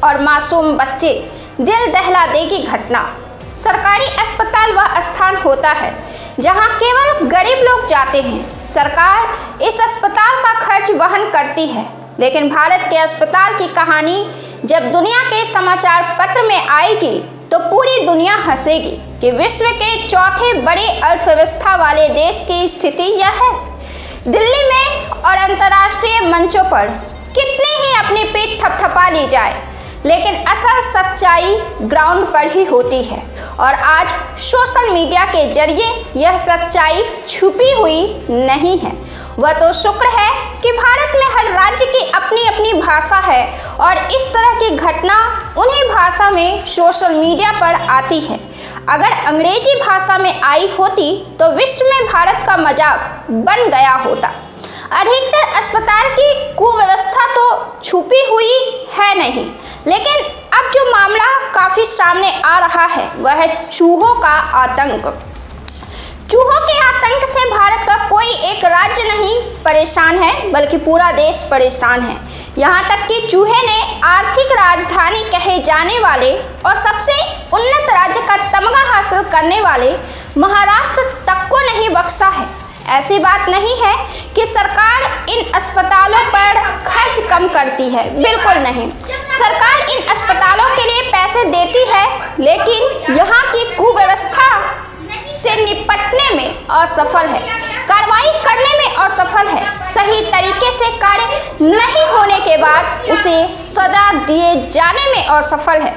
और मासूम बच्चे, दिल दहला देगी घटना। सरकारी अस्पताल वह स्थान होता है जहां केवल गरीब लोग जाते हैं। सरकार इस अस्पताल का खर्च वहन करती है, लेकिन भारत के अस्पताल की कहानी जब दुनिया के समाचार पत्र में आएगी तो पूरी दुनिया हंसेगी कि विश्व के चौथे बड़े अर्थव्यवस्था वाले देश की स्थिति यह है। दिल्ली में और अंतर्राष्ट्रीय मंचों पर कितनी ही अपनी पीठ थपथपा ली जाए, लेकिन असल सच्चाई ग्राउंड पर ही होती है। और आज सोशल मीडिया के जरिए यह सच्चाई छुपी हुई नहीं है। वह तो शुक्र है कि भारत में हर राज्य की अपनी अपनी भाषा है और इस तरह की घटना उन्हीं भाषा में सोशल मीडिया पर आती है। अगर अंग्रेजी भाषा में आई होती तो विश्व में भारत का मजाक बन गया होता। अधिकतर अस्पताल की कुव्यवस्था तो छुपी हुई है नहीं, लेकिन अब जो मामला काफी सामने आ रहा है वह है चूहों का आतंक। चूहों के आतंक से भारत का कोई एक राज्य नहीं परेशान है, बल्कि पूरा देश परेशान है। यहाँ तक कि चूहे ने आर्थिक राजधानी कहे जाने वाले और सबसे उन्नत राज्य का तमगा हासिल करने वाले महाराष्ट्र तक को नहीं बख्शा है। ऐसी बात नहीं है कि सरकार इन अस्पतालों पर खर्च कम करती है, बिल्कुल नहीं। सरकार इन अस्पतालों के लिए पैसे देती है, लेकिन यहाँ की कुव्यवस्था से निपटने में असफल है, कार्रवाई करने में असफल है। सही तरीके से कार्य नहीं होने के बाद उसे सजा दिए जाने में असफल है,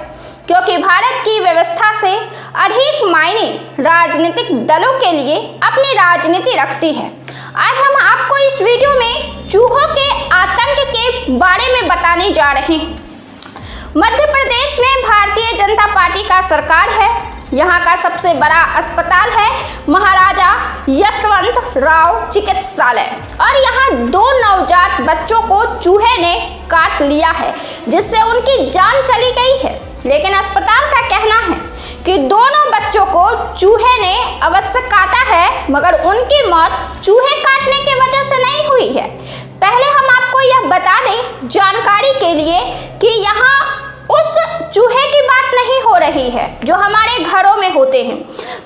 क्योंकि भारत की व्यवस्था से अधिक मायने राजनीतिक दलों के लिए अपनी राजनीति रखती है। आज हम आपको इस वीडियो में चूहों के आतंक के बारे में बताने जा रहे हैं। मध्य प्रदेश में भारतीय जनता पार्टी का सरकार है। यहाँ का सबसे बड़ा अस्पताल है महाराजा यशवंत राव चिकित्सालय, और यहाँ 2 नवजात बच्चों को चूहे ने काट लिया है, जिससे उनकी जान चली गई है। लेकिन अस्पताल का कहना है कि दोनों बच्चों को चूहे ने अवश्य काटा है, मगर उनकी मौत चूहे काटने की वजह से नहीं हुई है। पहले हम आपको यह बता दें जानकारी के लिए कि यहाँ उस चूहे की बात नहीं हो रही है जो हमारे घरों में होते हैं,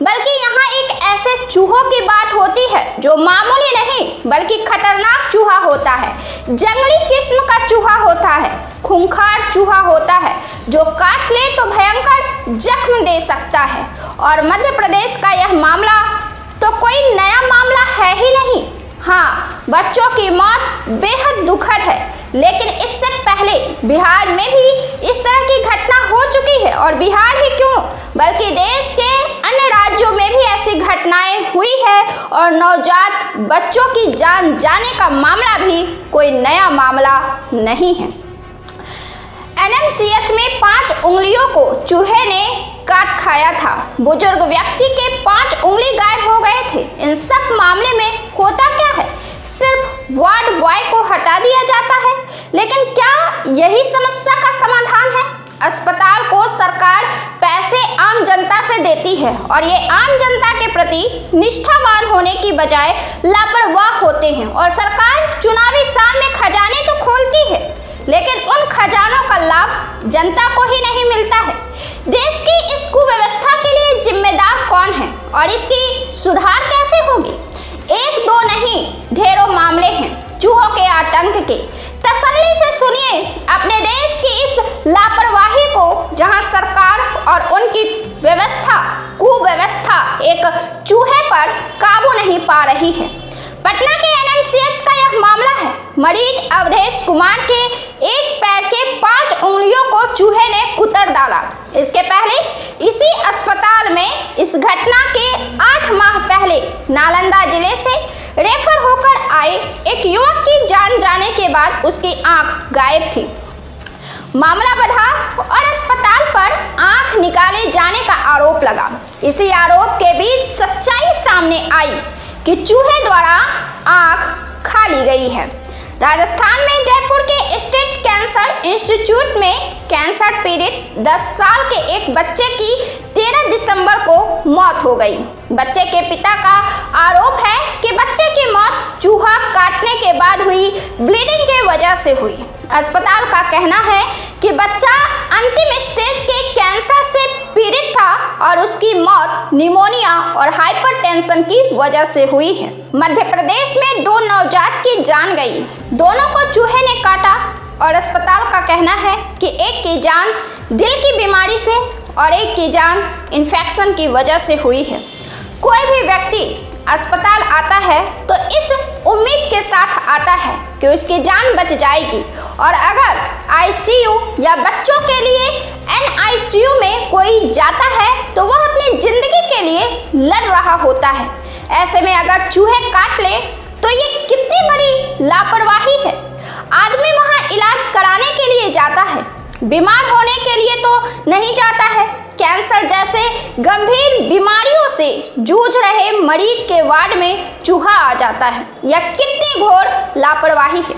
बल्कि यहाँ एक ऐसे चूहों की बात होती है जो मामूली नहीं बल्कि खतरनाक चूहा होता है। जंगली किस्म का चूहा होता है, खूंखार चूहा होता है जो काट ले तो भयंकर जख्म दे सकता है। और मध्य प्रदेश का यह मामला तो कोई नया मामला है ही नहीं। हाँ, बच्चों की मौत बेहद दुखद है, लेकिन इससे पहले बिहार में भी इस तरह की घटना हो चुकी है। और बिहार ही क्यों, बल्कि देश के अन्य राज्यों में भी ऐसी घटनाएं हुई है, और नवजात बच्चों की जान जाने का मामला भी कोई नया मामला नहीं है। एनएमसीएच में 5 उंगलियों को चूहे ने काट खाया था। बुजुर्ग व्यक्ति के 5 उंगली गायब हो गए थे। इन सब मामले में होता क्या है, सिर्फ वार्ड बॉय को हटा दिया जाता है। लेकिन क्या यही समस्या का समाधान है? अस्पताल को सरकार पैसे आम जनता से देती है, और ये आम जनता के प्रति निष्ठावान होने की बजाय लापरवाह होते हैं। और सरकार चुनावी साल में खजाने तो खोलती है, लेकिन उन खजानों का लाभ जनता को ही नहीं मिलता है। देश की इस कुव्यवस्था के लिए जिम्मेदार कौन है और इसकी सुधार कैसे होगी? 1-2 नहीं, ढेरों मामले हैं चूहों के आतंक के। तसल्ली से सुनिए अपने देश की इस लापरवाही को, जहां सरकार और उनकी कुव्यवस्था एक चूहे पर काबू नहीं पा रही है। पटना के एनएमसीएच का यह मामला है। मरीज अवधेश कुमार के एक पैर के 5 उंगलियों को चूहे ने कुतर डाला। इसके पहले इसी अस्पताल में इस घटना के 8 माह पहले नालंदा जिले से रेफर होकर आए एक युवक की जान जाने के बाद उसकी आंख गायब थी। मामला बढ़ा और अस्पताल पर आंख निकाले जाने का आरोप लगा। इसी आरोप के बीच सच्चाई सामने आई कि चूहे द्वारा आंख खा ली गई है। राजस्थान में जयपुर के स्टेट कैंसर इंस्टीट्यूट में कैंसर पीड़ित 10 साल के एक बच्चे की 13 दिसंबर को मौत हो गई। बच्चे के पिता का आरोप है कि बच्चे की मौत चूहा काटने के बाद हुई ब्लीडिंग की वजह से हुई। अस्पताल का कहना है कि बच्चा अंतिम स्टेज के कैंसर से पीड़ित था और उसकी मौत निमोनिया और हाइपरटेंशन की वजह से हुई है। मध्य प्रदेश में 2 नवजात की जान गई। दोनों को चूहे ने काटा और अस्पताल का कहना है कि एक की जान दिल की बीमारी से और एक की जान इन्फेक्शन की वजह से हुई है। कोई भी व्यक्ति अस्पताल आता है तो इस उम्मीद के साथ आता है कि उसकी जान बच जाएगी, और अगर आईसीयू या बच्चों के लिए एनआईसीयू में कोई जाता है तो वह अपनी जिंदगी के लिए लड़ रहा होता है। ऐसे में अगर चूहे काट ले तो ये कितनी बड़ी लापरवाही है। आदमी वहाँ इलाज कराने के लिए जाता है, बीमार होने के लिए तो नहीं जाता है। कैंसर जैसे गंभीर बीमारियों से जूझ रहे मरीज के वार्ड में चूहा आ जाता है। यह कितनी घोर लापरवाही है।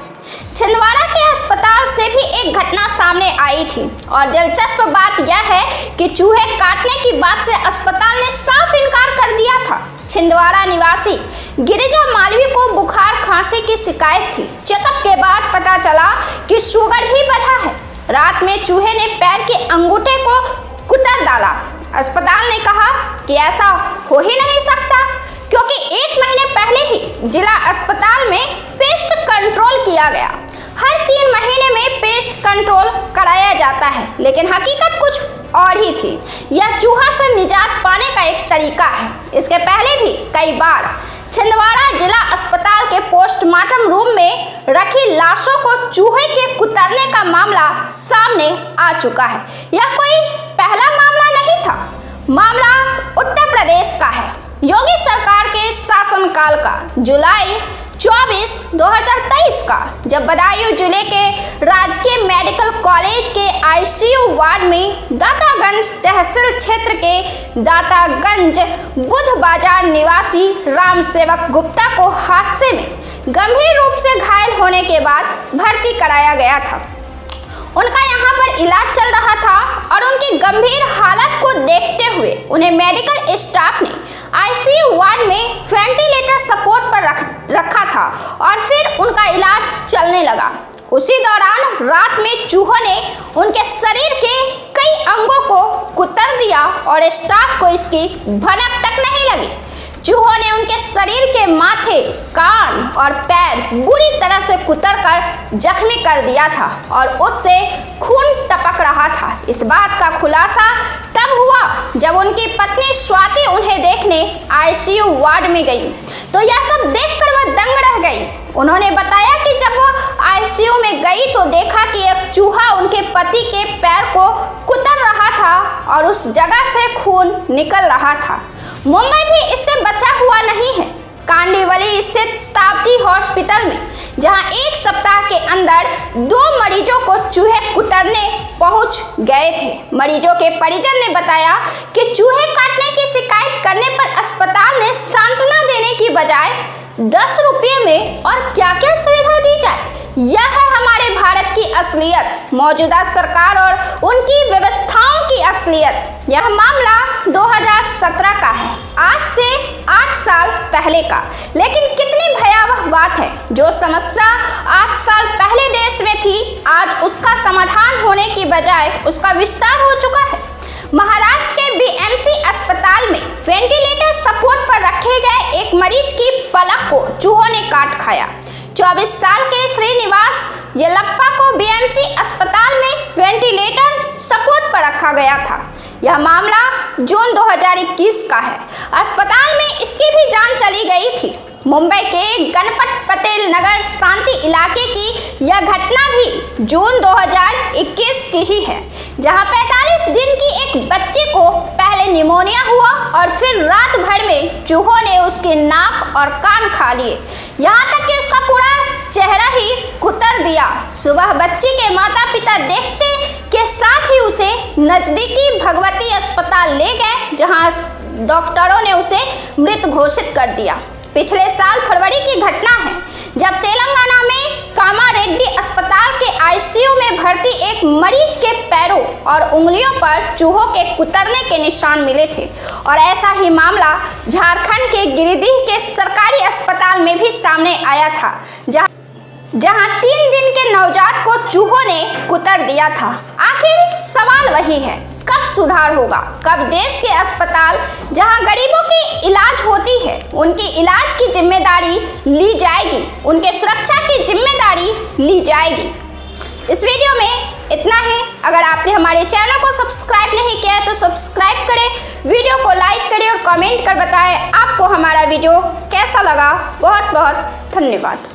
छिंदवाड़ा के अस्पताल से भी एक घटना सामने आई थी, और दिलचस्प बात यह है कि चूहे काटने की बात से अस्पताल ने साफ इनकार कर दिया था। छिंदवाड़ा निवासी गिरिजा मालवी को बुखार खांसी की शिकायत थी। चेकअप के बाद पता चला कि शुगर भी बढ़ा है। रात में चूहे ने पैर के अंगूठे को कुतर डाला। अस्पताल ने कहा कि ऐसा हो ही नहीं सकता, क्योंकि 1 महीने पहले ही जिला अस्पताल में पेस्ट कंट्रोल किया गया। हर 3 महीने में पेस्ट कंट्रोल कराया जाता है, लेकिन हकीकत कुछ और ही थी। यह चूहा से निजात पाने का एक तरीका है। इसके पहले भी कई बार छिंदवाड़ा जिला अस्पताल के पोस्टमार्टम रूम में रखी लाशों को चूहे के कुतरने का मामला सामने आ चुका है। यह कोई पहला मामला नहीं था। मामला उत्तर प्रदेश का है। योगी सरकार के शासनकाल का, जुलाई 24, 2023 का, जब बदायूं जिले के राजकीय मेडिकल कॉलेज के आईसीयू वार्ड में दातागंज तहसील क्षेत्र के दातागंज बुध बाजार निवासी राम सेवक गुप्ता को हादसे में गंभीर रूप से घायल होने के बाद भर्ती कराया गया था। उनका यहाँ पर इलाज चल रहा था और उनकी गंभीर हालत को देखते हुए उन्हें मेडिकल स्टाफ ने आईसीयू वार्ड में वेंटिलेटर सपोर्ट पर रखा था और फिर उनका इलाज चलने लगा। उसी दौरान रात में चूहों ने उनके शरीर के कई अंगों को कुतर दिया और स्टाफ को इसकी भनक तक नहीं लगी। चूहों ने उनके शरीर के माथे, कान और पैर बुरी तरह से कुतरकर जख्मी कर दिया था और उससे खून टपक रहा था। इस बात का खुलासा तब हुआ जब उनकी पत्नी स्वाति उन्हें देखने आईसीयू वार्ड में गई, तो यह सब देखकर वह दंग रह गई। उन्होंने बताया कि जब वह आईसीयू में गई तो देखा कि एक चूहा उनके पति के पैर को कुतर रहा था और उस जगह से खून निकल रहा था। मुंबई भी इससे बचा हुआ नहीं है। कांडीवली स्थित शताब्दी हॉस्पिटल में जहां 1 सप्ताह के अंदर 2 मरीजों को चूहे कुतरने पहुंच गए थे। मरीजों के परिजन ने बताया कि चूहे काटने की शिकायत करने पर अस्पताल ने सांत्वना देने की बजाय 10 रुपये में और क्या क्या सुविधा दी जाए। यह है हमारे भारत की असलियत, मौजूदा सरकार और उनकी व्यवस्थाओं की असलियत। यह मामला 2017 का है, आज से 8 साल पहले का। लेकिन कितनी भयावह बात है, जो समस्या 8 साल पहले देश में थी, आज उसका समाधान होने की बजाय उसका विस्तार हो चुका है। महाराष्ट्र के बीएमसी अस्पताल में वेंटिलेटर सपोर्ट पर रखे गए एक मरीज की पलक को चूहों ने काट खाया। 24 साल के श्रीनिवास येलप्पा को बीएमसी अस्पताल में वेंटिलेटर सपोर्ट पर रखा गया था। यह मामला जून 2021 का है। अस्पताल में इसकी भी जान चली गई थी। मुंबई के गणपत पटेल नगर शांति इलाके की यह घटना भी जून 2021 की ही है, जहां 45 दिन की एक बच्चे को पहले निमोनिया हुआ और फिर रात भर में चूहों ने उसके नाक और कान खा लिए, यहाँ तक कि उसका पूरा चेहरा ही कुतर दिया। सुबह बच्ची के माता पिता देखते के साथ ही उसे नजदीकी भगवती अस्पताल ले गए, जहां डॉक्टरों ने उसे मृत घोषित कर दिया। पिछले साल फरवरी की घटना है, जब तेलंगाना में कामारेड्डी अस्पताल के आईसीयू में भर्ती एक मरीज के पैरों और उंगलियों पर चूहों के कुतरने के निशान मिले थे। और ऐसा ही मामला झारखंड के गिरिडीह के सरकारी अस्पताल में भी सामने आया था, जहां जहां 3 दिन के नवजात को चूहों ने कुतर दिया था। आखिर सवाल वही है, कब सुधार होगा? कब देश के अस्पताल जहां गरीबों की इलाज होती है, उनकी इलाज की जिम्मेदारी ली जाएगी, उनके सुरक्षा की जिम्मेदारी ली जाएगी? इस वीडियो में इतना ही। अगर आपने हमारे चैनल को सब्सक्राइब नहीं किया है तो सब्सक्राइब करें, वीडियो को लाइक करें और कमेंट कर बताएं आपको हमारा वीडियो कैसा लगा। बहुत बहुत धन्यवाद।